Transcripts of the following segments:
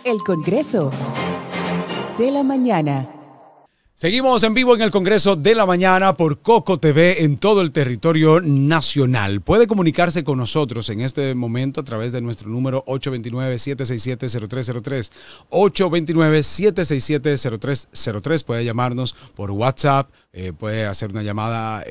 El Congreso de la Mañana. Seguimos en vivo en el Congreso de la Mañana por Coco TV en todo el territorio nacional. Puede comunicarse con nosotros en este momento a través de nuestro número 829-767-0303. 829-767-0303. Puede llamarnos por WhatsApp, puede hacer una llamada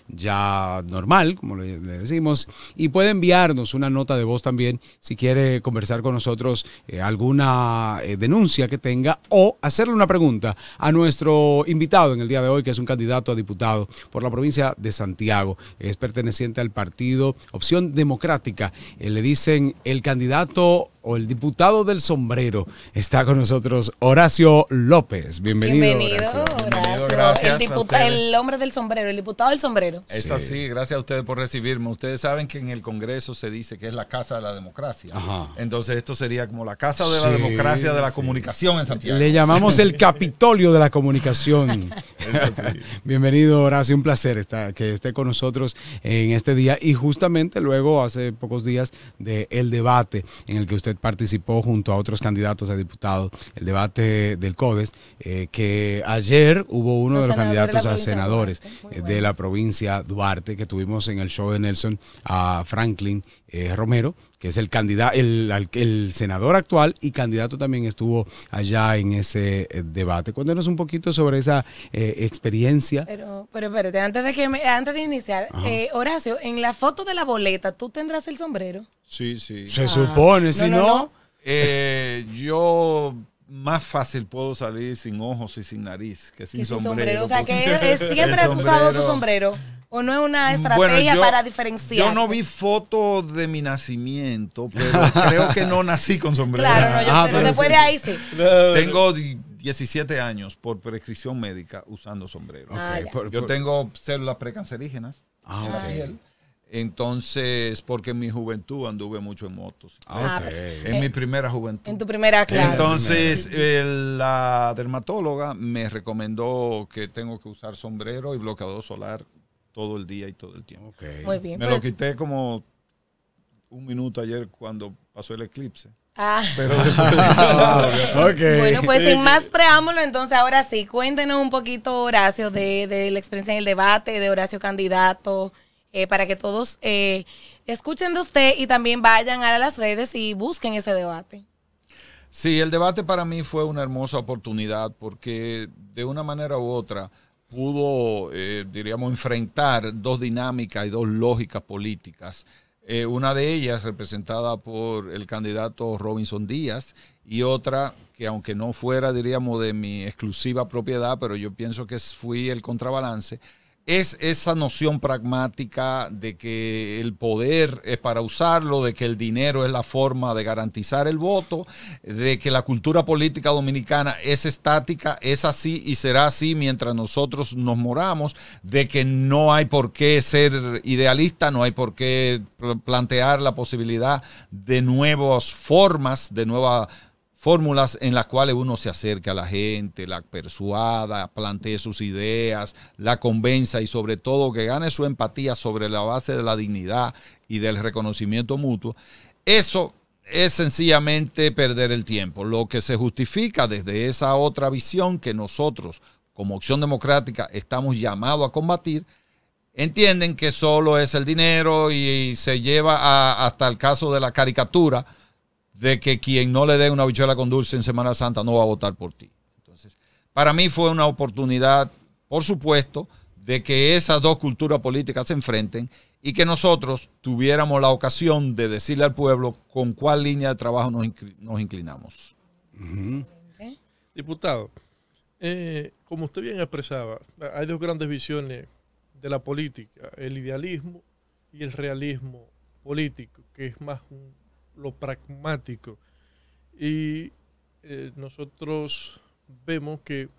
ya normal, como le decimos, y puede enviarnos una nota de voz también si quiere conversar con nosotros alguna denuncia que tenga o hacerle una pregunta a nuestro invitado en el día de hoy, que es un candidato a diputado por la provincia de Santiago. Es perteneciente al partido Opción Democrática. Le dicen el candidato o el diputado del sombrero. Está con nosotros Horacio López. Bienvenido, Horacio. Horacio. Gracias. El hombre del sombrero, el diputado del sombrero. Es así, gracias a ustedes por recibirme. Ustedes saben que en el Congreso se dice que es la casa de la democracia. Ajá. Entonces esto sería como la casa de la democracia de la comunicación en Santiago. Le llamamos el Capitolio de la comunicación. Bienvenido, Horacio. Un placer que esté con nosotros en este día y justamente luego, hace pocos días, del debate en el que usted participó junto a otros candidatos a diputados, el debate del CODES, que ayer hubo uno de los candidatos a senadores de la provincia Duarte, que tuvimos en el show de Nelson, a Franklin Romero, que es el candidato, el senador actual y candidato también estuvo allá en ese debate. Cuéntanos un poquito sobre esa experiencia. Pero espérate, antes de iniciar, Horacio, en la foto de la boleta, ¿tú tendrás el sombrero? Sí, sí. Se supone, si no. Yo más fácil puedo salir sin ojos y sin nariz que sin sombrero. O sea, que siempre has usado tu sombrero. ¿O no es una estrategia para diferenciar? Yo no vi foto de mi nacimiento, pero creo que no nací con sombrero. Claro, no, pero después de ahí sí. Tengo 17 años por prescripción médica usando sombrero. Yo tengo células precancerígenas en la piel. Entonces, porque en mi juventud anduve mucho en motos. En mi primera juventud. En tu primera, claro. Entonces, la dermatóloga me recomendó que tengo que usar sombrero y bloqueador solar todo el día y todo el tiempo. Muy bien. Me lo quité como un minuto ayer cuando pasó el eclipse. Pero Bueno, pues sin más preámbulo, entonces ahora sí, cuéntenos un poquito, Horacio, de la experiencia en el debate, de Horacio candidato, para que todos escuchen de usted y también vayan a las redes y busquen ese debate. Sí, el debate para mí fue una hermosa oportunidad porque de una manera u otra pudo, diríamos, enfrentar dos dinámicas y dos lógicas políticas. Una de ellas representada por el candidato Robinson Díaz y otra que aunque no fuera, diríamos, de mi exclusiva propiedad, pero yo pienso que fui el contrabalance, es esa noción pragmática de que el poder es para usarlo, de que el dinero es la forma de garantizar el voto, de que la cultura política dominicana es estática, es así y será así mientras nosotros nos moramos, de que no hay por qué ser idealista, no hay por qué plantear la posibilidad de nuevas formas, de nuevas fórmulas en las cuales uno se acerca a la gente, la persuada, plantee sus ideas, la convenza y sobre todo que gane su empatía sobre la base de la dignidad y del reconocimiento mutuo. Eso es sencillamente perder el tiempo. Lo que se justifica desde esa otra visión que nosotros como Opción Democrática estamos llamados a combatir, entienden que solo es el dinero y se lleva hasta el caso de la caricatura de que quien no le dé una habichuela con dulce en Semana Santa no va a votar por ti. Entonces, para mí fue una oportunidad, por supuesto, de que esas dos culturas políticas se enfrenten y que nosotros tuviéramos la ocasión de decirle al pueblo con cuál línea de trabajo nos inclinamos. Diputado, como usted bien expresaba, hay dos grandes visiones de la política, el idealismo y el realismo político, que es más lo pragmático. Y nosotros vemos que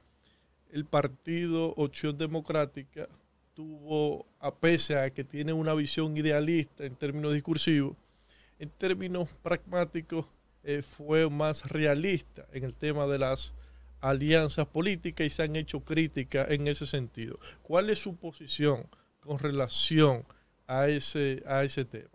el partido Opción Democrática tuvo, a pesar de que tiene una visión idealista en términos discursivos, en términos pragmáticos fue más realista en el tema de las alianzas políticas y se han hecho críticas en ese sentido. ¿Cuál es su posición con relación a ese tema?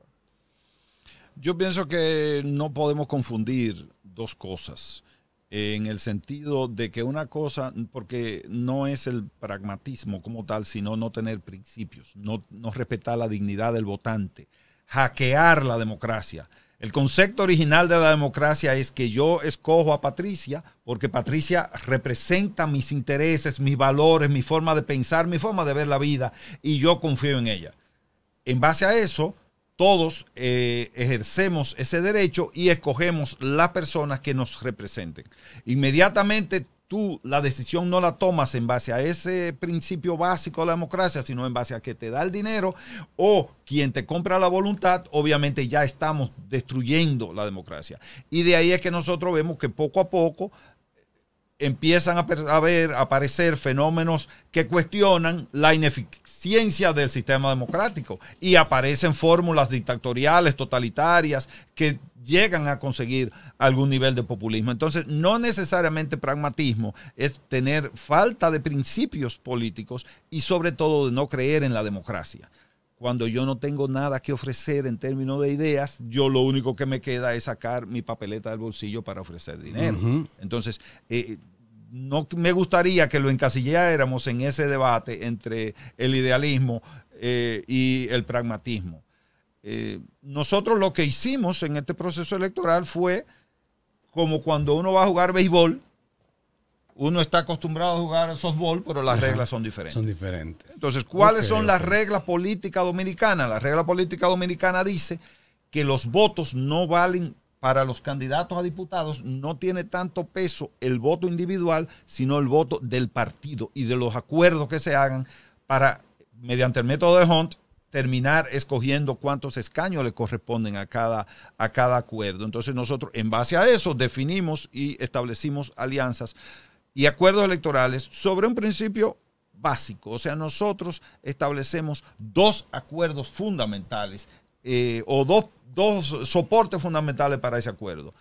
Yo pienso que no podemos confundir dos cosas. En el sentido de que una cosa, porque no es el pragmatismo como tal, sino no tener principios, no respetar la dignidad del votante, hackear la democracia. El concepto original de la democracia es que yo escojo a Patricia porque Patricia representa mis intereses, mis valores, mi forma de pensar, mi forma de ver la vida, y yo confío en ella. En base a eso, todos ejercemos ese derecho y escogemos las personas que nos representen. Inmediatamente tú la decisión no la tomas en base a ese principio básico de la democracia, sino en base a que te da el dinero o quien te compra la voluntad. Obviamente ya estamos destruyendo la democracia. Y de ahí es que nosotros vemos que poco a poco empiezan a aparecer fenómenos que cuestionan la ineficiencia del sistema democrático y aparecen fórmulas dictatoriales, totalitarias, que llegan a conseguir algún nivel de populismo. Entonces, no necesariamente pragmatismo, es tener falta de principios políticos y sobre todo de no creer en la democracia. Cuando yo no tengo nada que ofrecer en términos de ideas, yo lo único que me queda es sacar mi papeleta del bolsillo para ofrecer dinero. Entonces, no me gustaría que lo encasilláramos en ese debate entre el idealismo y el pragmatismo. Nosotros lo que hicimos en este proceso electoral fue como cuando uno va a jugar béisbol. Uno está acostumbrado a jugar softball, pero las reglas son diferentes. Son diferentes. Entonces, ¿cuáles son las reglas políticas dominicanas? La regla política dominicana dice que los votos no valen para los candidatos a diputados, no tiene tanto peso el voto individual, sino el voto del partido y de los acuerdos que se hagan para, mediante el método de Hunt, terminar escogiendo cuántos escaños le corresponden a cada acuerdo. Entonces nosotros, en base a eso, definimos y establecimos alianzas y acuerdos electorales sobre un principio básico. O sea, nosotros establecemos dos acuerdos fundamentales o dos soportes fundamentales para ese acuerdo.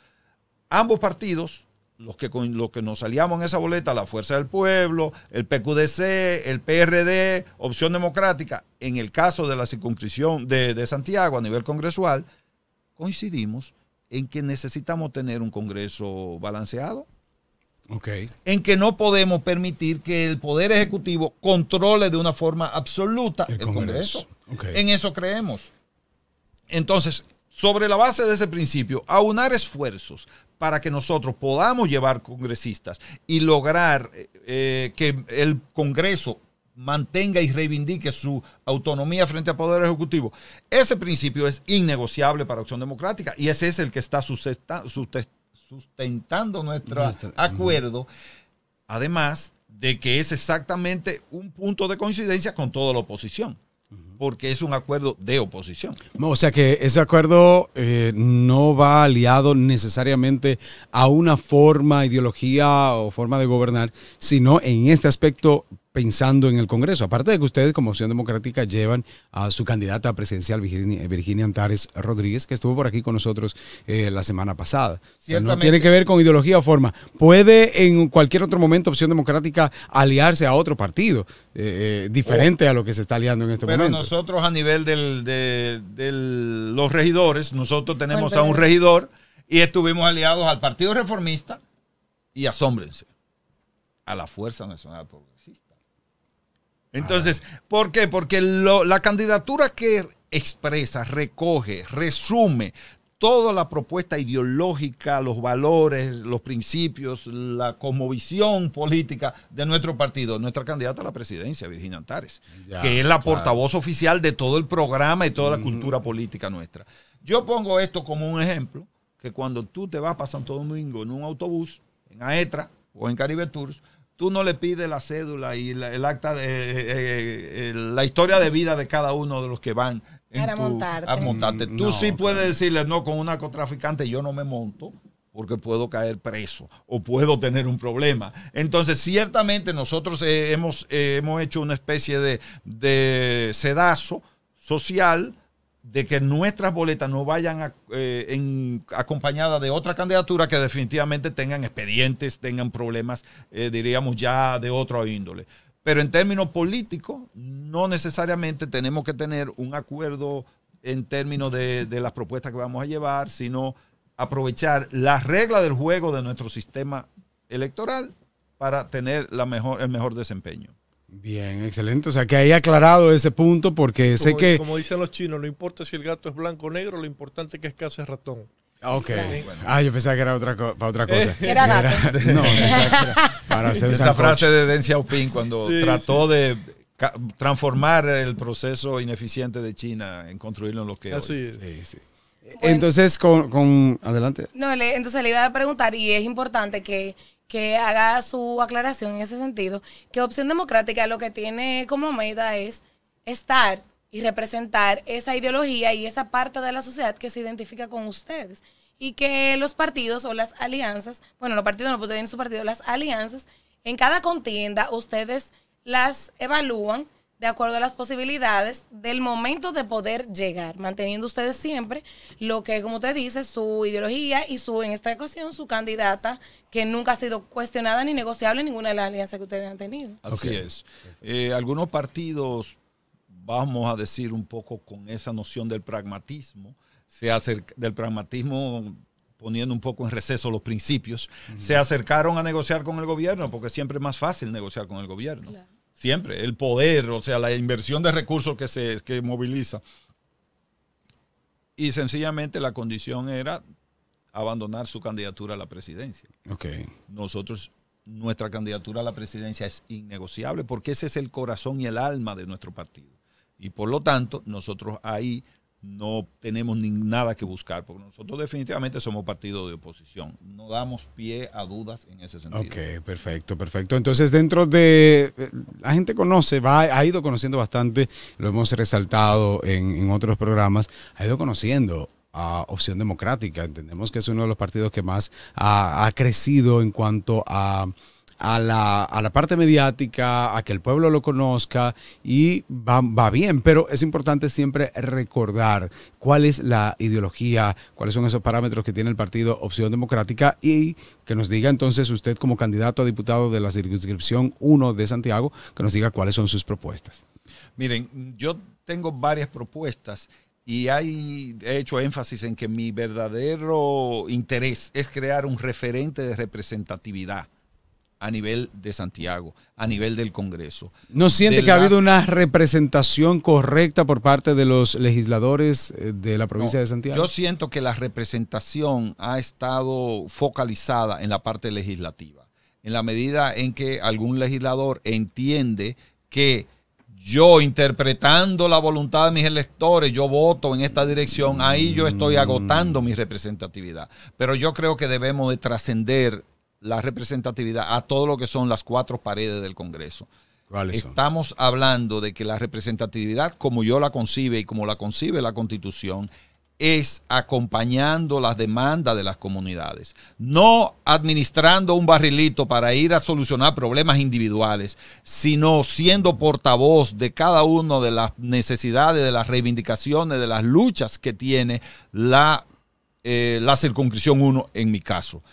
Ambos partidos, los que nos aliamos en esa boleta, la Fuerza del Pueblo, el PQDC, el PRD, Opción Democrática, en el caso de la circunscripción de Santiago a nivel congresual, coincidimos en que necesitamos tener un Congreso balanceado. Okay. En que no podemos permitir que el Poder Ejecutivo controle de una forma absoluta el Congreso. Okay. En eso creemos. Entonces, sobre la base de ese principio, aunar esfuerzos para que nosotros podamos llevar congresistas y lograr que el Congreso mantenga y reivindique su autonomía frente al Poder Ejecutivo. Ese principio es innegociable para Acción Democrática y ese es el que está sustentando nuestro acuerdo, además de que es exactamente un punto de coincidencia con toda la oposición, porque es un acuerdo de oposición. O sea que ese acuerdo no va aliado necesariamente a una forma, ideología o forma de gobernar, sino en este aspecto pensando en el Congreso. Aparte de que ustedes como Opción Democrática llevan a su candidata presidencial, Virginia Antares Rodríguez, que estuvo por aquí con nosotros la semana pasada. No tiene que ver con ideología o forma. Puede en cualquier otro momento Opción Democrática aliarse a otro partido diferente a lo que se está aliando en este momento. Pero nosotros a nivel de los regidores, nosotros tenemos a un regidor y estuvimos aliados al Partido Reformista y, asómbrense, a la Fuerza Nacional Progresista. Entonces, ¿por qué? Porque la candidatura que expresa, recoge, resume toda la propuesta ideológica, los valores, los principios, la cosmovisión política de nuestro partido, nuestra candidata a la presidencia, Virginia Antares, que es la portavoz oficial de todo el programa y toda la cultura política nuestra. Yo pongo esto como un ejemplo, que cuando tú te vas para Santo Domingo en un autobús, en AETRA o en Caribe Tours, tú no le pides la cédula y el acta de la historia de vida de cada uno de los que van a montarte. Tú sí puedes decirle, no, con un narcotraficante yo no me monto porque puedo caer preso o puedo tener un problema. Entonces, ciertamente nosotros hemos hecho una especie de sedazo social de que nuestras boletas no vayan acompañadas de otra candidatura que definitivamente tengan expedientes, tengan problemas, diríamos ya de otro índole. Pero en términos políticos, no necesariamente tenemos que tener un acuerdo en términos de las propuestas que vamos a llevar, sino aprovechar las reglas del juego de nuestro sistema electoral para tener el mejor desempeño. Bien, excelente. O sea, que ahí aclarado ese punto porque sé que... Como dicen los chinos, no importa si el gato es blanco o negro, lo importante es que escase ratón. Ok. Exacto. Yo pensaba que era para otra cosa. Era gato. No, pensaba que era para hacer Esa sancocho. frase de Deng Xiaoping cuando Sí, trató de transformar el proceso ineficiente de China en construirlo en lo que Así hoy. es. Sí, sí. Entonces, adelante. No, entonces le iba a preguntar, y es importante que haga su aclaración en ese sentido, que Opción Democrática lo que tiene como meta es estar y representar esa ideología y esa parte de la sociedad que se identifica con ustedes. Y que los partidos o las alianzas, bueno, los partidos no, porque tienen su partido, las alianzas, en cada contienda ustedes las evalúan de acuerdo a las posibilidades del momento de poder llegar, manteniendo ustedes siempre lo que, como usted dice, su ideología y en esta ocasión, su candidata, que nunca ha sido cuestionada ni negociable en ninguna de las alianzas que ustedes han tenido. Así es. Algunos partidos, vamos a decir un poco con esa noción del pragmatismo, del pragmatismo poniendo un poco en receso los principios, se acercaron a negociar con el gobierno, porque siempre es más fácil negociar con el gobierno. Claro. Siempre, el poder, o sea, la inversión de recursos que moviliza. Y sencillamente la condición era abandonar su candidatura a la presidencia. Okay. Nuestra candidatura a la presidencia es innegociable porque ese es el corazón y el alma de nuestro partido. Y por lo tanto, nosotros ahí no tenemos nada que buscar, porque nosotros definitivamente somos partido de oposición. No damos pie a dudas en ese sentido. Ok, perfecto, perfecto. Entonces, dentro de... La gente ha ido conociendo bastante, lo hemos resaltado en otros programas, ha ido conociendo a Opción Democrática. Entendemos que es uno de los partidos que más ha crecido en cuanto a la parte mediática, a que el pueblo lo conozca y va bien, pero es importante siempre recordar cuál es la ideología, cuáles son esos parámetros que tiene el partido Opción Democrática y que nos diga entonces usted como candidato a diputado de la circunscripción 1 de Santiago, que nos diga cuáles son sus propuestas. Miren, yo tengo varias propuestas y he hecho énfasis en que mi verdadero interés es crear un referente de representatividad a nivel de Santiago, a nivel del Congreso. ¿No siente que ha habido una representación correcta por parte de los legisladores de la provincia de Santiago? Yo siento que la representación ha estado focalizada en la parte legislativa, en la medida en que algún legislador entiende que yo, interpretando la voluntad de mis electores, yo voto en esta dirección, ahí yo estoy agotando mi representatividad. Pero yo creo que debemos de trascender la representatividad a todo lo que son las 4 paredes del Congreso. Estamos hablando de que la representatividad, como yo la concibe y como la concibe la Constitución, es acompañando las demandas de las comunidades, no administrando un barrilito para ir a solucionar problemas individuales, sino siendo portavoz de cada una de las necesidades, de las reivindicaciones, de las luchas que tiene la circunscripción 1 en mi caso.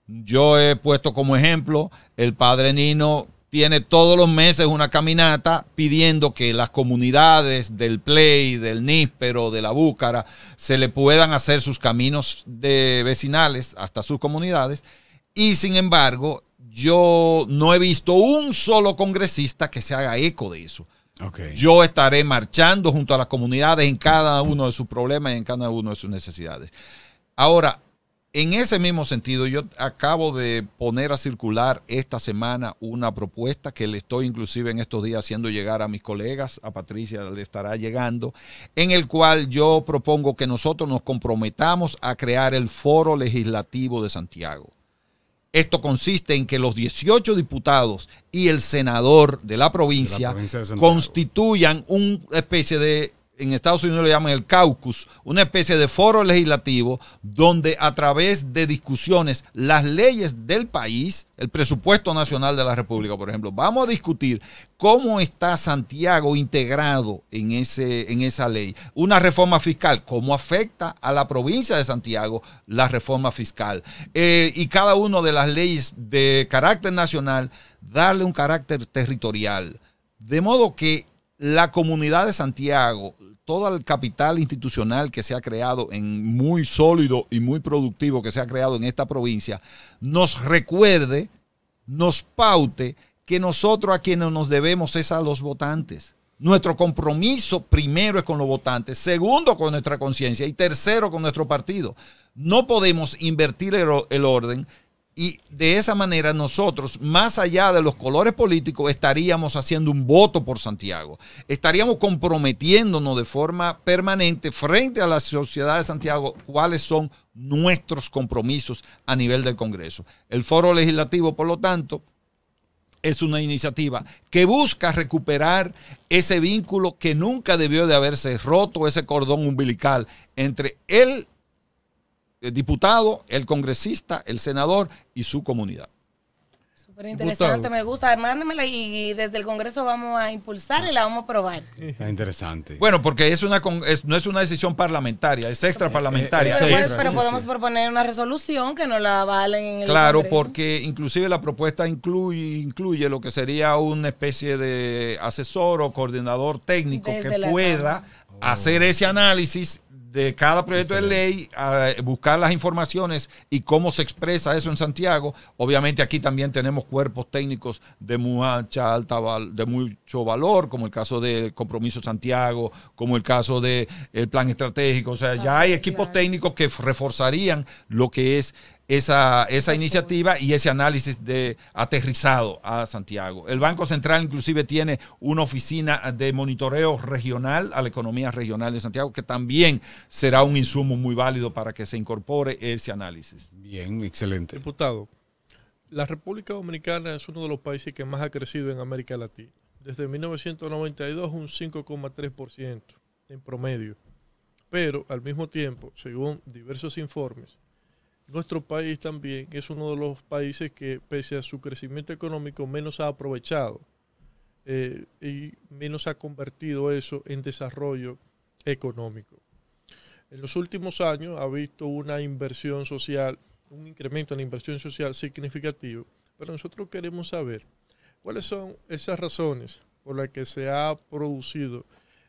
Yo he puesto como ejemplo, el padre Nino tiene todos los meses una caminata pidiendo que las comunidades del Pley, del Níspero, de la Búcara, se le puedan hacer sus caminos vecinales hasta sus comunidades. Y sin embargo, yo no he visto un solo congresista que se haga eco de eso. Okay. Yo estaré marchando junto a las comunidades en cada uno de sus problemas y en cada uno de sus necesidades. Ahora, en ese mismo sentido, yo acabo de poner a circular esta semana una propuesta que le estoy inclusive en estos días haciendo llegar a mis colegas, a Patricia le estará llegando, en el cual yo propongo que nosotros nos comprometamos a crear el Foro Legislativo de Santiago. Esto consiste en que los 18 diputados y el senador de la provincia constituyan una especie de, en Estados Unidos le llaman el caucus, una especie de foro legislativo donde a través de discusiones las leyes del país, el presupuesto nacional de la República, por ejemplo, vamos a discutir cómo está Santiago integrado en esa ley. Una reforma fiscal, cómo afecta a la provincia de Santiago la reforma fiscal. Y cada una de las leyes de carácter nacional, darle un carácter territorial. De modo que la comunidad de Santiago, todo el capital institucional que se ha creado, muy sólido y muy productivo que se ha creado en esta provincia, nos recuerde, nos paute que nosotros a quienes nos debemos es a los votantes. Nuestro compromiso primero es con los votantes, segundo con nuestra conciencia y tercero con nuestro partido. No podemos invertir el orden. Y de esa manera nosotros, más allá de los colores políticos, estaríamos haciendo un voto por Santiago. Estaríamos comprometiéndonos de forma permanente frente a la sociedad de Santiago cuáles son nuestros compromisos a nivel del Congreso. El Foro Legislativo, por lo tanto, es una iniciativa que busca recuperar ese vínculo que nunca debió de haberse roto, ese cordón umbilical entre el diputado, el congresista, el senador y su comunidad. Súper interesante, me gusta. Mándemela y desde el Congreso vamos a impulsar y la vamos a probar. Está interesante. Bueno, porque no es una decisión parlamentaria, es extraparlamentaria. Pero podemos proponer una resolución que nos la avalen en el Claro, Congreso. porque inclusive la propuesta incluye lo que sería una especie de asesor o coordinador técnico Desde que la pueda hacer ese análisis de cada proyecto de ley, buscar las informaciones y cómo se expresa eso en Santiago. Obviamente aquí también tenemos cuerpos técnicos de de mucho valor, como el caso del Compromiso Santiago, como el caso del Plan Estratégico. O sea, ya hay equipos técnicos que reforzarían lo que es esa iniciativa y ese análisis de aterrizado a Santiago. El Banco Central inclusive tiene una oficina de monitoreo regional a la economía regional de Santiago, que también será un insumo muy válido para que se incorpore ese análisis. Bien, excelente. Diputado, la República Dominicana es uno de los países que más ha crecido en América Latina. Desde 1992 un 5,3% en promedio. Pero al mismo tiempo, según diversos informes, nuestro país también es uno de los países que, pese a su crecimiento económico, menos ha aprovechado y menos ha convertido eso en desarrollo económico. En los últimos años ha visto una inversión social, un incremento en la inversión social significativo, pero nosotros queremos saber cuáles son esas razones por las que se ha producido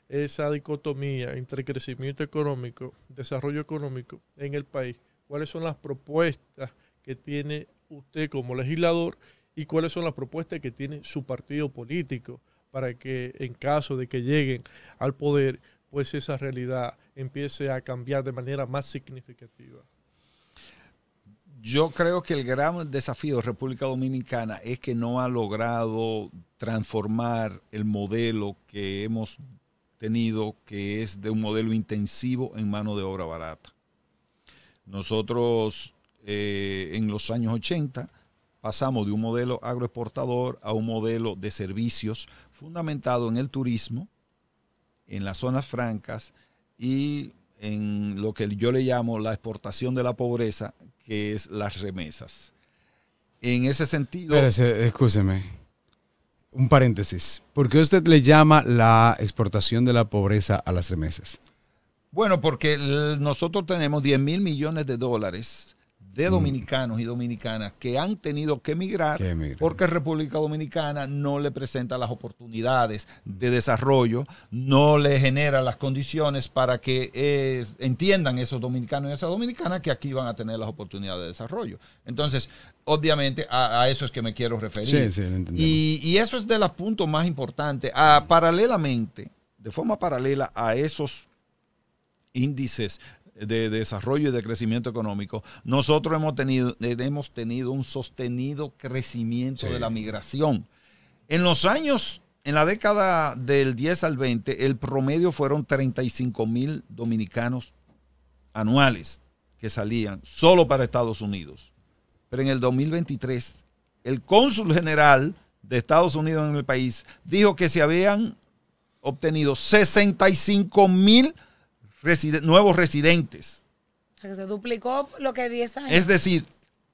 esa dicotomía entre crecimiento económico, desarrollo económico en el país. ¿Cuáles son las propuestas que tiene usted como legislador y cuáles son las propuestas que tiene su partido político para que en caso de que lleguen al poder, pues esa realidad empiece a cambiar de manera más significativa? Yo creo que el gran desafío de República Dominicana es que no ha logrado transformar el modelo que hemos tenido, que es de un modelo intensivo en mano de obra barata. Nosotros en los años 80 pasamos de un modelo agroexportador a un modelo de servicios fundamentado en el turismo, en las zonas francas y en lo que yo le llamo la exportación de la pobreza, que es las remesas. En ese sentido... Espérese, escúcheme. Un paréntesis. ¿Por qué usted le llama la exportación de la pobreza a las remesas? Bueno, porque nosotros tenemos 10.000 millones de dólares de dominicanos y dominicanas que han tenido que emigrar porque República Dominicana no le presenta las oportunidades de desarrollo, no le genera las condiciones para que entiendan esos dominicanos y esas dominicanas que aquí van a tener las oportunidades de desarrollo. Entonces, obviamente, a eso es que me quiero referir. Sí, lo entendemos. Y eso es de los puntos más importantes. Paralelamente, de forma paralela a esos índices de desarrollo y de crecimiento económico, nosotros hemos tenido un sostenido crecimiento de la migración. En la década del 10 al 20, el promedio fueron 35,000 dominicanos anuales que salían solo para Estados Unidos. Pero en el 2023, el cónsul general de Estados Unidos en el país dijo que se habían obtenido 65,000 nuevos residentes. O sea, que se duplicó lo que 10 años. Es decir,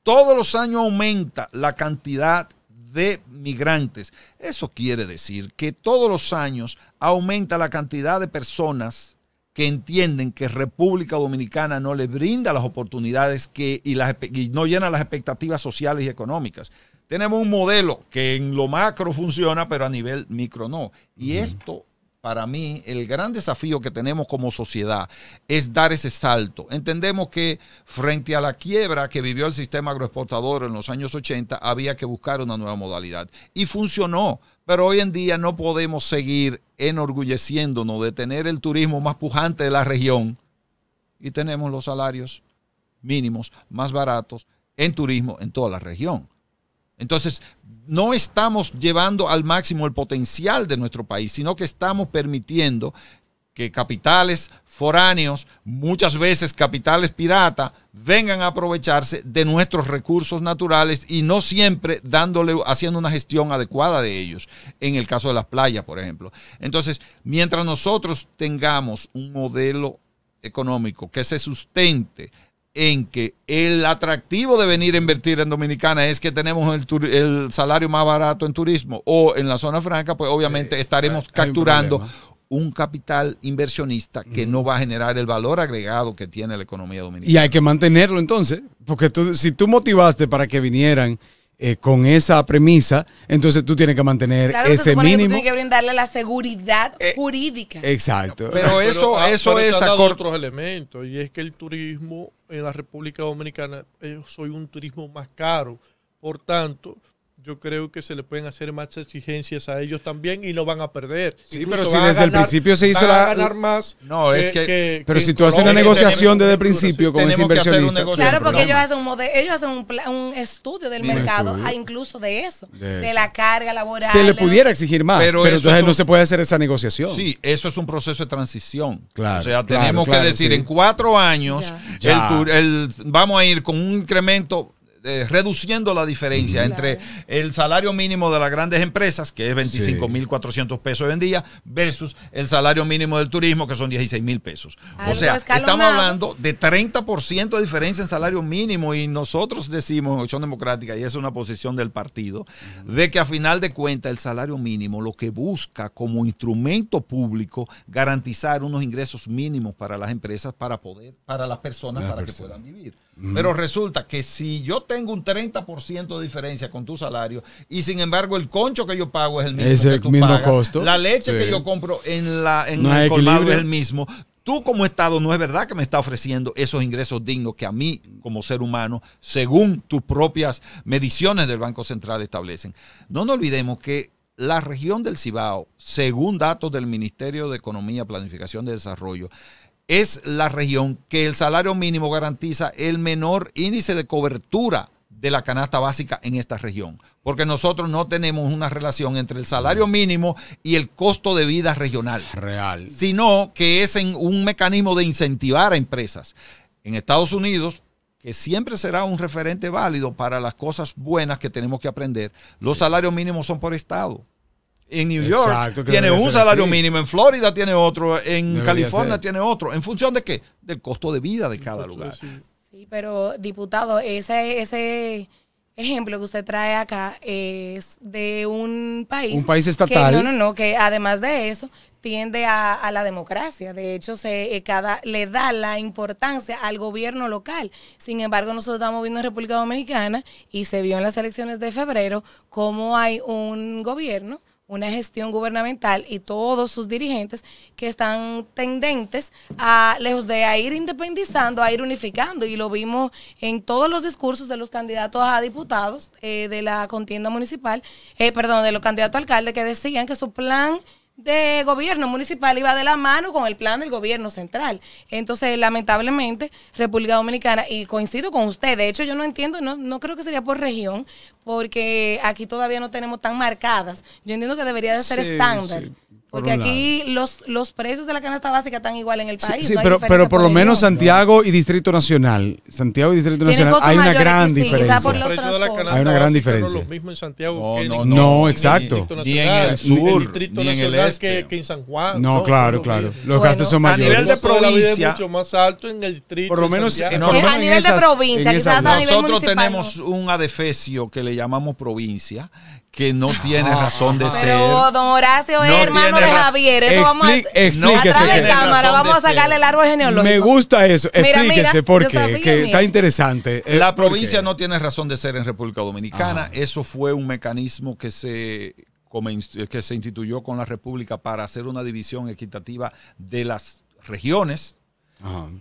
todos los años aumenta la cantidad de migrantes. Eso quiere decir que todos los años aumenta la cantidad de personas que entienden que República Dominicana no les brinda las oportunidades y no llena las expectativas sociales y económicas. Tenemos un modelo que en lo macro funciona, pero a nivel micro no. Y esto para mí, el gran desafío que tenemos como sociedad es dar ese salto. Entendemos que frente a la quiebra que vivió el sistema agroexportador en los años 80, había que buscar una nueva modalidad. Y funcionó, pero hoy en día no podemos seguir enorgulleciéndonos de tener el turismo más pujante de la región y tenemos los salarios mínimos más baratos en turismo en toda la región. Entonces, no estamos llevando al máximo el potencial de nuestro país, sino que estamos permitiendo que capitales foráneos, muchas veces capitales piratas, vengan a aprovecharse de nuestros recursos naturales y no siempre haciendo una gestión adecuada de ellos. En el caso de las playas, por ejemplo. Entonces, mientras nosotros tengamos un modelo económico que se sustente en que el atractivo de venir a invertir en Dominicana es que tenemos el salario más barato en turismo o en la zona franca, pues obviamente estaremos capturando un capital inversionista que no va a generar el valor agregado que tiene la economía dominicana. Y hay que mantenerlo entonces, porque si tú motivaste para que vinieran con esa premisa, entonces tú tienes que mantener ese mínimo. Tú tienes que brindarle la seguridad jurídica. Exacto. Pero eso es otros elementos, y es que el turismo en la República Dominicana soy un turismo más caro. Por tanto, yo creo que se le pueden hacer más exigencias a ellos también y no van a perder. Sí, incluso pero si desde el principio se hizo la... ganar más. No, es que pero si tú haces una negociación desde el principio con ese inversionista. Claro, porque ellos hacen un estudio del mercado, incluso de eso, de la carga laboral. Se le pudiera exigir más, pero entonces no se puede hacer esa negociación. Sí, eso es un proceso de transición. Claro, o sea, tenemos que decir, en 4 años, vamos a ir con un incremento reduciendo la diferencia entre el salario mínimo de las grandes empresas, que es 25.400 pesos hoy en día, versus el salario mínimo del turismo, que son 16.000 pesos. O sea, estamos hablando de 30% de diferencia en salario mínimo, y nosotros decimos en Acción Democrática, y es una posición del partido, de que a final de cuentas el salario mínimo lo que busca como instrumento público garantizar unos ingresos mínimos para las empresas, para las personas, para que puedan vivir. Pero resulta que si yo tengo un 30% de diferencia con tu salario y sin embargo el concho que yo pago es el mismo que tú pagas, costo. La leche que yo compro en el colmado es el mismo, tú como Estado no es verdad que me está ofreciendo esos ingresos dignos que a mí como ser humano, según tus propias mediciones del Banco Central establecen. No nos olvidemos que la región del Cibao, según datos del Ministerio de Economía, Planificación y Desarrollo, es la región que el salario mínimo garantiza el menor índice de cobertura de la canasta básica en esta región, porque nosotros no tenemos una relación entre el salario mínimo y el costo de vida regional, sino que es un mecanismo de incentivar a empresas. En Estados Unidos, que siempre será un referente válido para las cosas buenas que tenemos que aprender, los salarios mínimos son por estado. En New York tiene un salario mínimo, en Florida tiene otro, en California tiene otro. ¿En función de qué? Del costo de vida de cada lugar. Sí, pero diputado, ese ejemplo que usted trae acá es de un país. Un país estatal. Que además de eso tiende a la democracia. De hecho, le da la importancia al gobierno local. Sin embargo, nosotros estamos viendo en República Dominicana, y se vio en las elecciones de febrero, cómo hay un gobierno, una gestión gubernamental y todos sus dirigentes que están tendentes lejos de ir independizando, a ir unificando, y lo vimos en todos los discursos de los candidatos a diputados de la contienda municipal, de los candidatos a alcalde, que decían que su plan de gobierno municipal iba de la mano con el plan del gobierno central. Entonces, lamentablemente, República Dominicana, y coincido con usted, de hecho yo no entiendo, no creo que sería por región, porque aquí todavía no tenemos tan marcadas. Yo entiendo que debería de ser estándar. Porque aquí los precios de la canasta básica están igual en el país. Sí, pero por lo menos Santiago y Distrito Nacional. Hay una gran diferencia. Hay una gran diferencia. No es lo mismo en Santiago no, exacto. Ni en el sur, ni en el este. Que en San Juan. No, claro. Los gastos son mayores. A nivel de provincia, es mucho más alto en el distrito. Por lo menos a nivel de provincia, quizás a nivel nosotros municipal. Tenemos un adefesio que le llamamos provincia, que no tiene razón de ser. Pero don Horacio es hermano de Javier. Eso vamos a explíquese. De cámara, vamos a sacarle el árbol genealógico. Me gusta eso. Explíquese por qué, que está interesante. La provincia no tiene razón de ser en República Dominicana. Eso fue un mecanismo que se que se instituyó con la República para hacer una división equitativa de las regiones,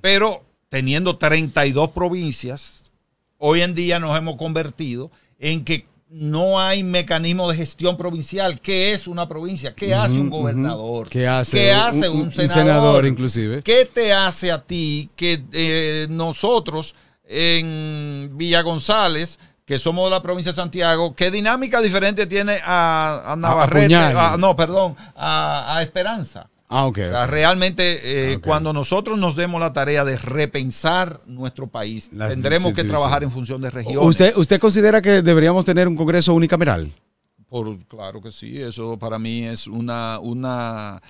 pero teniendo 32 provincias, hoy en día nos hemos convertido en que no hay mecanismo de gestión provincial. ¿Qué es una provincia? ¿Qué hace un gobernador? ¿Qué hace un senador? Inclusive. ¿Qué te hace a ti que nosotros en Villa González, que somos de la provincia de Santiago, qué dinámica diferente tiene a Navarrete? A Esperanza. Ok. O sea, realmente cuando nosotros nos demos la tarea de repensar nuestro país, tendremos que trabajar en función de regiones. ¿Usted considera que deberíamos tener un Congreso unicameral? Claro que sí, eso para mí es no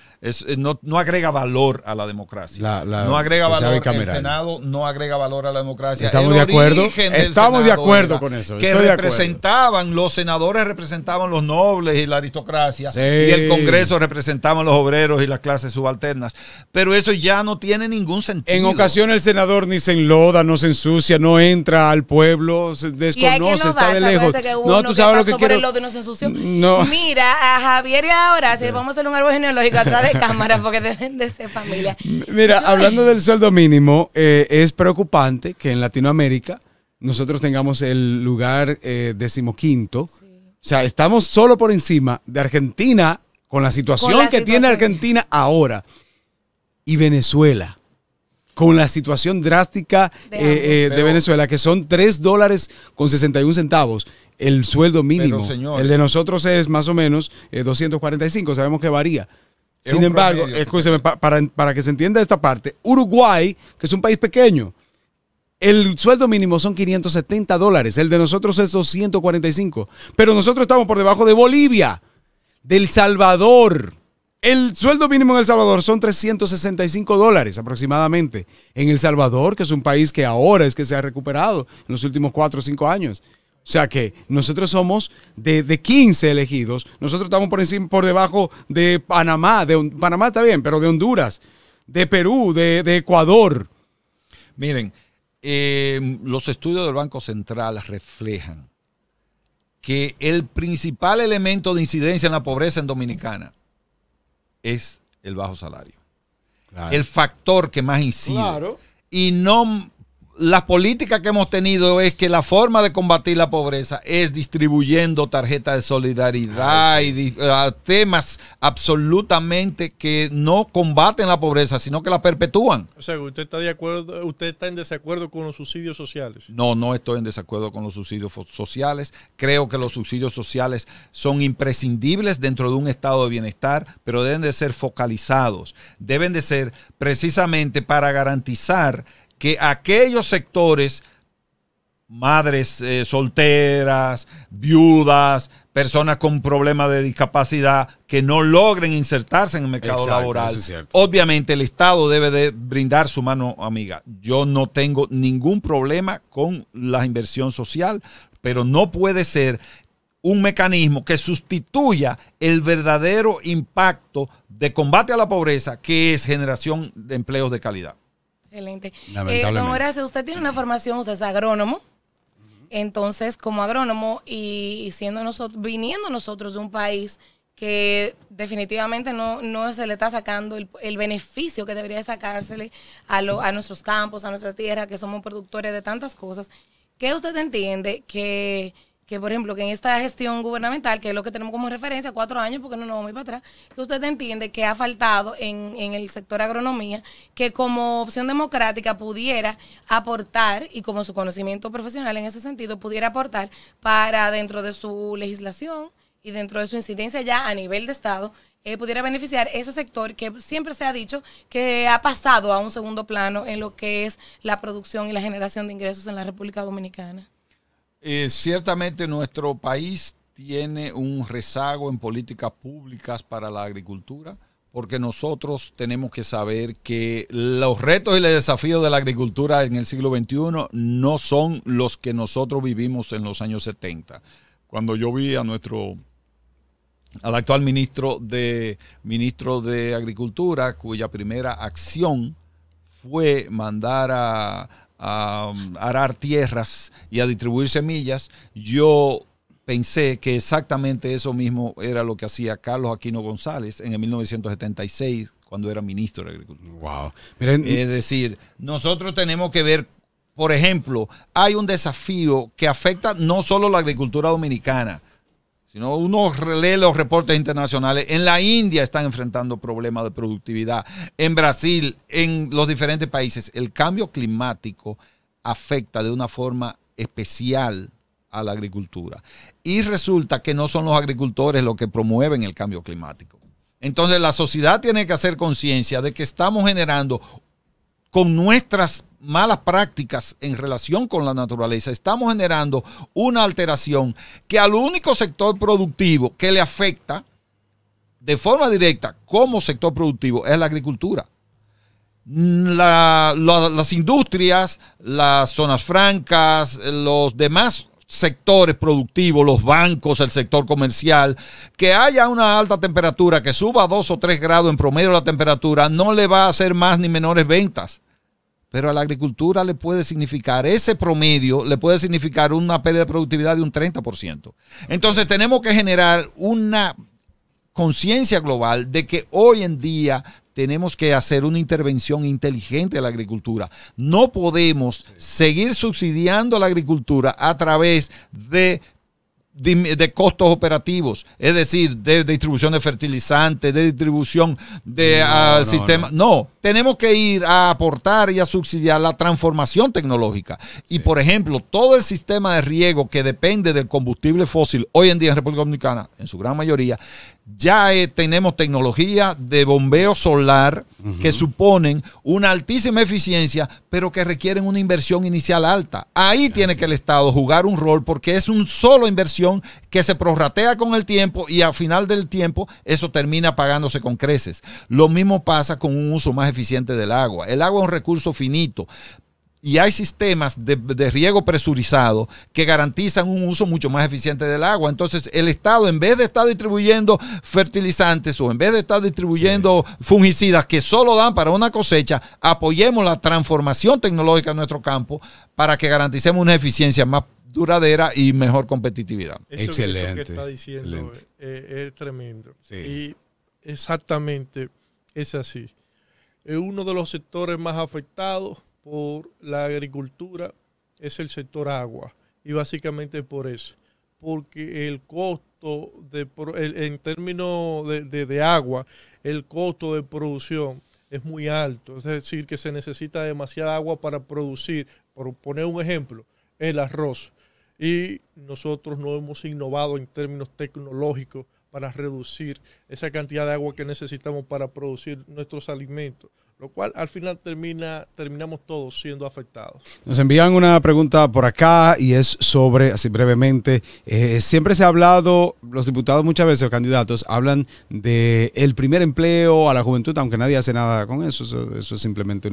agrega valor a la democracia. No agrega valor, el Senado no agrega valor a la democracia. ¿Estamos de acuerdo? Estamos de acuerdo con eso. Que los senadores representaban los nobles y la aristocracia, sí, y el Congreso representaban los obreros y las clases subalternas. Pero eso ya no tiene ningún sentido. En ocasiones el senador ni se enloda, no se ensucia, no entra al pueblo, se desconoce, está de lejos. No, tú sabes lo que quiero. No se ensució. No. Mira, a Javier y a Horacio, vamos a hacer un árbol genealógico atrás de cámara porque deben de ser familia. Mira, hablando del sueldo mínimo, es preocupante que en Latinoamérica nosotros tengamos el lugar 15º. Sí. O sea, estamos solo por encima de Argentina con la situación que tiene Argentina ahora y Venezuela. Con la situación drástica de Venezuela, que son $3.61 el sueldo mínimo. Pero, señores, el de nosotros es más o menos 245, sabemos que varía. Sin embargo, escúcheme, para que se entienda esta parte, Uruguay, que es un país pequeño, el sueldo mínimo son $570, el de nosotros es 245, pero nosotros estamos por debajo de Bolivia, del Salvador. El sueldo mínimo en El Salvador son $365 aproximadamente. En El Salvador, que es un país que ahora es que se ha recuperado en los últimos 4 o 5 años. O sea que nosotros somos de 15 elegidos. Nosotros estamos por debajo de Panamá. Panamá está bien, pero de Honduras, de Perú, de Ecuador. Miren, los estudios del Banco Central reflejan que el principal elemento de incidencia en la pobreza en Dominicana es el bajo salario. Claro. El factor que más incide. Claro. Y no, la política que hemos tenido es que la forma de combatir la pobreza es distribuyendo tarjetas de solidaridad y temas absolutamente que no combaten la pobreza, sino que la perpetúan. O sea, ¿usted está en desacuerdo con los subsidios sociales? No estoy en desacuerdo con los subsidios sociales. Creo que los subsidios sociales son imprescindibles dentro de un estado de bienestar, pero deben de ser focalizados. Deben de ser precisamente para garantizar que aquellos sectores, madres solteras, viudas, personas con problemas de discapacidad, que no logren insertarse en el mercado laboral, obviamente el Estado debe de brindar su mano amiga. Yo no tengo ningún problema con la inversión social, pero no puede ser un mecanismo que sustituya el verdadero impacto de combate a la pobreza, que es generación de empleos de calidad. Excelente. Don Horacio, usted tiene una formación, usted es agrónomo. Entonces, como agrónomo y viniendo nosotros de un país que definitivamente no se le está sacando el beneficio que debería sacársele a nuestros campos, a nuestras tierras, que somos productores de tantas cosas, ¿qué usted entiende que por ejemplo, que en esta gestión gubernamental, que es lo que tenemos como referencia, 4 años, porque no nos vamos a ir para atrás, que usted entiende que ha faltado en el sector agronomía, que como opción democrática pudiera aportar, y como su conocimiento profesional en ese sentido, pudiera aportar para dentro de su legislación y dentro de su incidencia ya a nivel de Estado, pudiera beneficiar ese sector que siempre se ha dicho que ha pasado a un segundo plano en lo que es la producción y la generación de ingresos en la República Dominicana. Ciertamente nuestro país tiene un rezago en políticas públicas para la agricultura, porque nosotros tenemos que saber que los retos y los desafíos de la agricultura en el siglo XXI no son los que nosotros vivimos en los años 70. Cuando yo vi al actual ministro de Agricultura, cuya primera acción fue mandar a arar tierras y a distribuir semillas, yo pensé que exactamente eso mismo era lo que hacía Carlos Aquino González en el 1976, cuando era ministro de Agricultura. Wow. Miren, Es decir, nosotros tenemos que ver, por ejemplo, hay un desafío que afecta no solo la agricultura dominicana, sino uno lee los reportes internacionales. En la India están enfrentando problemas de productividad, en Brasil, en los diferentes países. El cambio climático afecta de una forma especial a la agricultura. Y resulta que no son los agricultores los que promueven el cambio climático. Entonces la sociedad tiene que hacer conciencia de que estamos generando, con nuestras malas prácticas en relación con la naturaleza, estamos generando una alteración que al único sector productivo que le afecta de forma directa como sector productivo es la agricultura. Las industrias, las zonas francas, los demás sectores productivos, los bancos, el sector comercial, que haya una alta temperatura, que suba 2 o 3 grados en promedio la temperatura, no le va a hacer más ni menores ventas. Pero a la agricultura le puede significar, ese promedio le puede significar una pérdida de productividad de un 30%. Entonces tenemos que generar una conciencia global de que hoy en día tenemos que hacer una intervención inteligente de la agricultura. No podemos seguir subsidiando la agricultura a través de costos operativos, es decir, de distribución de fertilizantes, de distribución de sistemas. No, tenemos que ir a aportar y a subsidiar la transformación tecnológica. Y, por ejemplo, todo el sistema de riego que depende del combustible fósil, hoy en día en República Dominicana, en su gran mayoría, ya tenemos tecnología de bombeo solar que suponen una altísima eficiencia, pero que requieren una inversión inicial alta. Ahí tiene que el Estado jugar un rol, porque es una sola inversión que se prorratea con el tiempo y al final del tiempo eso termina pagándose con creces. Lo mismo pasa con un uso más eficiente del agua. El agua es un recurso finito. Y hay sistemas de riego presurizado que garantizan un uso mucho más eficiente del agua. Entonces, el Estado, en vez de estar distribuyendo fertilizantes o en vez de estar distribuyendo fungicidas que solo dan para una cosecha, apoyemos la transformación tecnológica en nuestro campo para que garanticemos una eficiencia más duradera y mejor competitividad. Excelente. Eso que está diciendo es tremendo. Sí. Y exactamente es así. Es uno de los sectores más afectados por la agricultura, es el sector agua, y básicamente por eso, porque el costo en términos de agua, el costo de producción es muy alto, es decir, que se necesita demasiada agua para producir, por poner un ejemplo, el arroz, y nosotros no hemos innovado en términos tecnológicos para reducir esa cantidad de agua que necesitamos para producir nuestros alimentos, lo cual al final terminamos todos siendo afectados. Nos envían una pregunta por acá y es sobre, así brevemente, siempre se ha hablado, los diputados muchas veces o candidatos hablan de el primer empleo a la juventud, aunque nadie hace nada con eso, eso es simplemente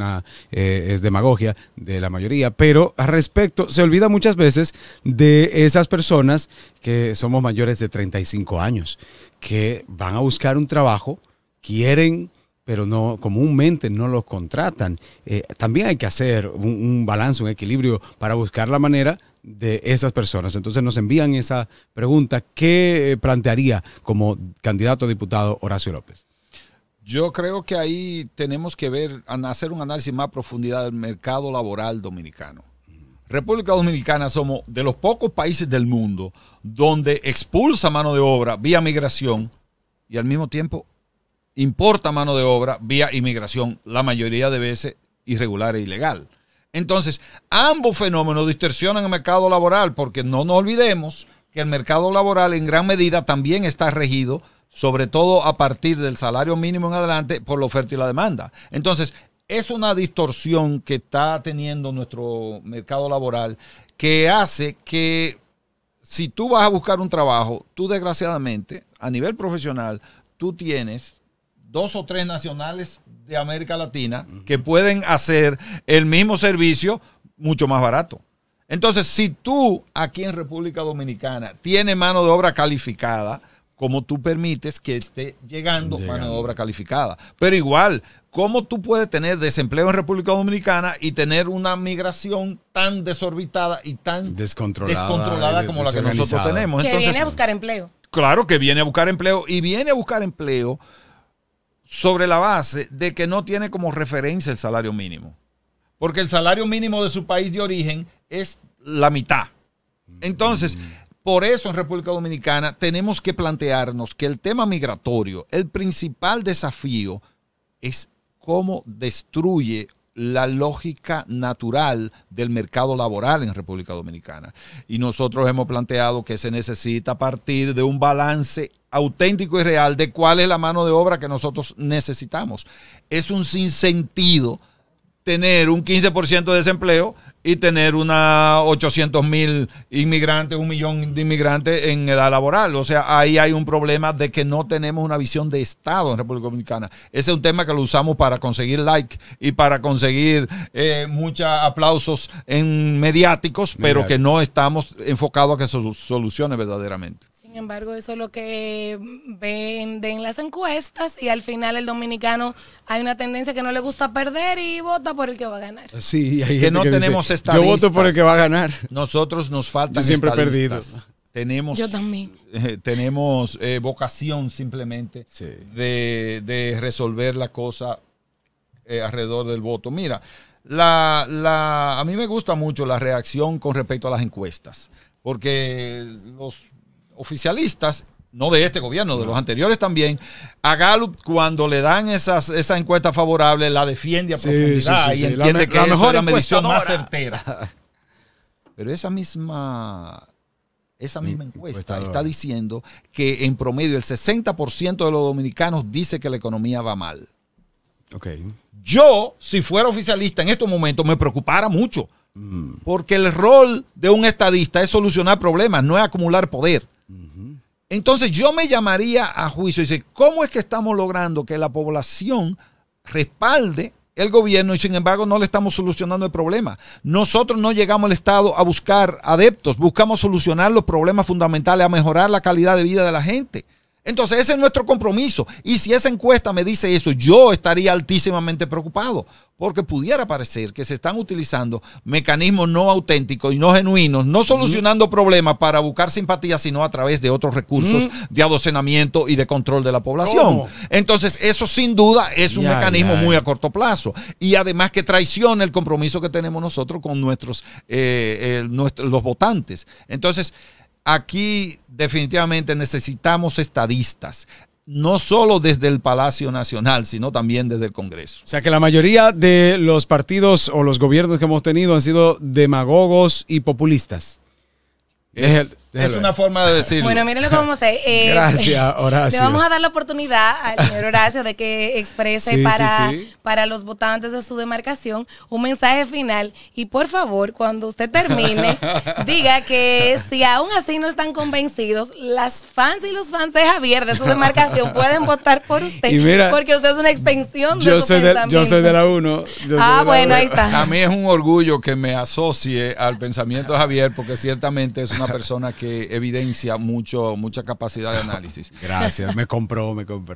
es demagogia de la mayoría, pero al respecto se olvida muchas veces de esas personas que somos mayores de 35 años, que van a buscar un trabajo, quieren, pero no comúnmente no los contratan. También hay que hacer un balance, un equilibrio para buscar la manera de esas personas. Entonces nos envían esa pregunta. ¿Qué plantearía como candidato a diputado Horacio López? Yo creo que ahí tenemos que hacer un análisis más a profundidad del mercado laboral dominicano. República Dominicana somos de los pocos países del mundo donde expulsa mano de obra vía migración y al mismo tiempo importa mano de obra vía inmigración, la mayoría de veces irregular e ilegal. Entonces, ambos fenómenos distorsionan el mercado laboral, porque no nos olvidemos que el mercado laboral en gran medida también está regido, sobre todo a partir del salario mínimo en adelante, por la oferta y la demanda. Entonces, es una distorsión que está teniendo nuestro mercado laboral que hace que si tú vas a buscar un trabajo, tú desgraciadamente, a nivel profesional, tú tienes 2 o 3 nacionales de América Latina que pueden hacer el mismo servicio mucho más barato. Entonces, si tú aquí en República Dominicana tienes mano de obra calificada, cómo tú permites que esté llegando mano de obra calificada. Pero igual, ¿cómo tú puedes tener desempleo en República Dominicana y tener una migración tan desorbitada y tan descontrolada como la que nosotros tenemos? Que Entonces, viene a buscar empleo. Claro que viene a buscar empleo, y viene a buscar empleo sobre la base de que no tiene como referencia el salario mínimo. Porque el salario mínimo de su país de origen es la mitad. Entonces, por eso en República Dominicana tenemos que plantearnos que el tema migratorio, el principal desafío es cómo destruye la lógica natural del mercado laboral en República Dominicana. Y nosotros hemos planteado que se necesita partir de un balance auténtico y real de cuál es la mano de obra que nosotros necesitamos. Es un sinsentido tener un 15% de desempleo y tener 800,000 inmigrantes, 1 millón de inmigrantes en edad laboral. O sea, ahí hay un problema de que no tenemos una visión de Estado en República Dominicana. Ese es un tema que lo usamos para conseguir like y para conseguir muchos aplausos mediáticos, pero que no estamos enfocados a que se solucione verdaderamente. Sin embargo, eso es lo que ven en las encuestas, y al final el dominicano hay una tendencia que no le gusta perder y vota por el que va a ganar. Sí, hay que no tenemos dice, estadistas. yo voto por el que va a ganar. Nosotros nos faltan Yo siempre he estadistas. perdido. Tenemos, yo también. Tenemos vocación simplemente de resolver la cosa alrededor del voto. Mira, a mí me gusta mucho la reacción con respecto a las encuestas, porque los oficialistas, no de este gobierno, de los anteriores también, a Gallup, cuando le dan esa encuesta favorable, la defiende a profundidad y entiende que es la medición más certera. Pero esa misma encuesta está diciendo que en promedio el 60% de los dominicanos dice que la economía va mal. Yo, si fuera oficialista en estos momentos, me preocupara mucho, porque el rol de un estadista es solucionar problemas, no es acumular poder. Entonces yo me llamaría a juicio y dice, ¿cómo es que estamos logrando que la población respalde el gobierno y sin embargo no le estamos solucionando el problema? Nosotros no llegamos al Estado a buscar adeptos, buscamos solucionar los problemas fundamentales, a mejorar la calidad de vida de la gente. Entonces ese es nuestro compromiso, y si esa encuesta me dice eso, yo estaría altísimamente preocupado, porque pudiera parecer que se están utilizando mecanismos no auténticos y no genuinos, no solucionando problemas para buscar simpatía, sino a través de otros recursos de adocenamiento y de control de la población. ¿Cómo? Entonces eso sin duda es un mecanismo muy a corto plazo, y además que traiciona el compromiso que tenemos nosotros con los votantes. Entonces aquí definitivamente necesitamos estadistas, no solo desde el Palacio Nacional, sino también desde el Congreso. O sea que la mayoría de los partidos o los gobiernos que hemos tenido han sido demagogos y populistas. Es una forma de decirlo. Bueno, miren lo que vamos a hacer. Gracias, Horacio. Le vamos a dar la oportunidad al señor Horacio de que exprese para los votantes de su demarcación un mensaje final. Y por favor, cuando usted termine, diga que si aún así no están convencidos, las fans y los fans de Javier de su demarcación pueden votar por usted. Y mira, porque usted es una extensión de su pensamiento. Yo soy de la 1. Bueno, ahí está. A mí es un orgullo que me asocie al pensamiento de Javier, porque ciertamente es una persona que evidencia mucha capacidad de análisis. Gracias, me compró.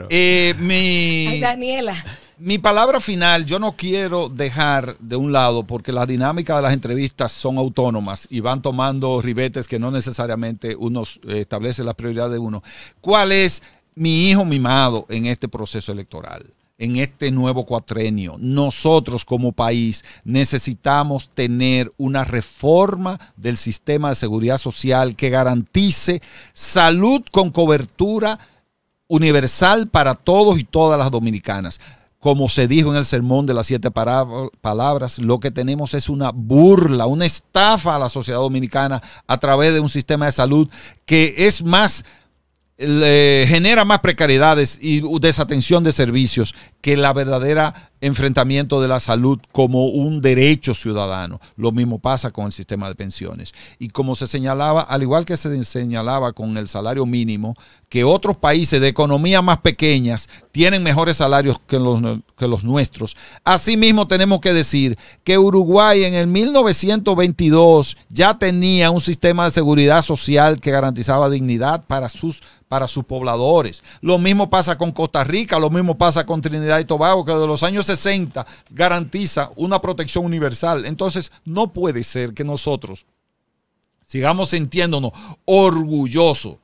Ay, Daniela. Mi palabra final, yo no quiero dejar de un lado, porque la dinámica de las entrevistas son autónomas y van tomando ribetes que no necesariamente uno establece la prioridad de uno. ¿Cuál es mi hijo mimado en este proceso electoral? En este nuevo cuatrenio, nosotros como país necesitamos tener una reforma del sistema de seguridad social que garantice salud con cobertura universal para todos y todas las dominicanas. Como se dijo en el sermón de las 7 palabras, lo que tenemos es una burla, una estafa a la sociedad dominicana a través de un sistema de salud que es más... genera más precariedades y desatención de servicios que la verdadera enfrentamiento de la salud como un derecho ciudadano. Lo mismo pasa con el sistema de pensiones. Y como se señalaba, al igual que se señalaba con el salario mínimo, que otros países de economía más pequeñas tienen mejores salarios que los nuestros, asimismo tenemos que decir que Uruguay en el 1922 ya tenía un sistema de seguridad social que garantizaba dignidad para sus pobladores. Lo mismo pasa con Costa Rica, lo mismo pasa con Trinidad y Tobago, que desde los años 60 garantiza una protección universal. Entonces, no puede ser que nosotros sigamos sintiéndonos orgullosos,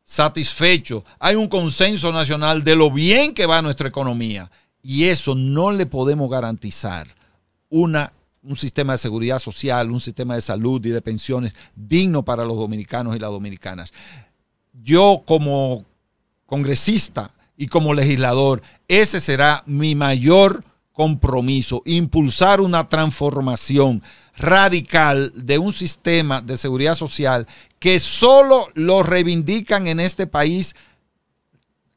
satisfechos. Hay un consenso nacional de lo bien que va nuestra economía y eso no le podemos garantizar un sistema de seguridad social, un sistema de salud y de pensiones digno para los dominicanos y las dominicanas. Yo como congresista y como legislador, ese será mi mayor compromiso, impulsar una transformación radical de un sistema de seguridad social que solo lo reivindican en este país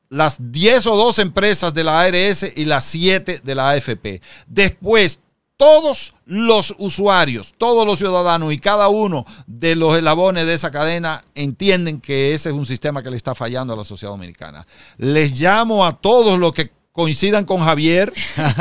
las 10 o 12 empresas de la ARS y las 7 de la AFP. Después, todos los usuarios, todos los ciudadanos y cada uno de los eslabones de esa cadena entienden que ese es un sistema que le está fallando a la sociedad dominicana. Les llamo a todos los que coincidan con Javier,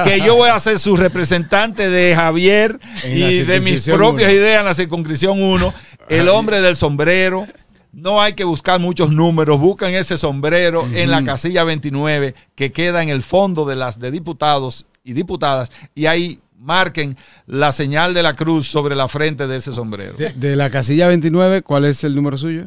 que yo voy a ser su representante de Javier y de mis propias ideas en la circunscripción 1, el hombre del sombrero. No hay que buscar muchos números, buscan ese sombrero en la casilla 29 que queda en el fondo de diputados y diputadas y ahí marquen la señal de la cruz sobre la frente de ese sombrero. De la casilla 29, ¿cuál es el número suyo?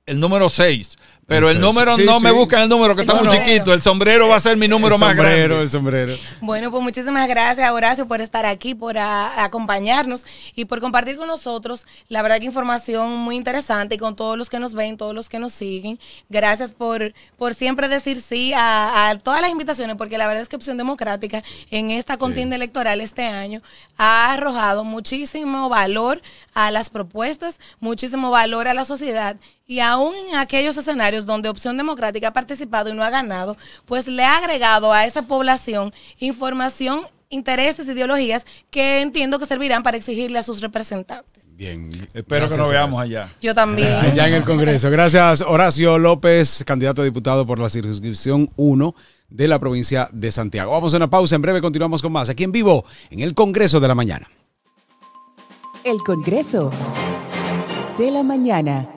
El número 6. Pero el número me buscan el número que está muy chiquito. El sombrero va a ser mi número más grande. El sombrero. Bueno, pues muchísimas gracias, Horacio, por estar aquí, por acompañarnos y por compartir con nosotros, la verdad que información muy interesante y con todos los que nos ven, todos los que nos siguen. Gracias por siempre decir sí a todas las invitaciones, porque la verdad es que Opción Democrática en esta contienda electoral este año ha arrojado muchísimo valor a las propuestas, muchísimo valor a la sociedad. Y aún en aquellos escenarios donde Opción Democrática ha participado y no ha ganado, pues le ha agregado a esa población información, intereses, ideologías que entiendo que servirán para exigirle a sus representantes. Bien. Espero que nos veamos allá. Yo también. Allá en el Congreso. Gracias, Horacio López, candidato a diputado por la circunscripción 1 de la provincia de Santiago. Vamos a una pausa. En breve continuamos con más aquí en vivo en el Congreso de la Mañana. El Congreso de la Mañana.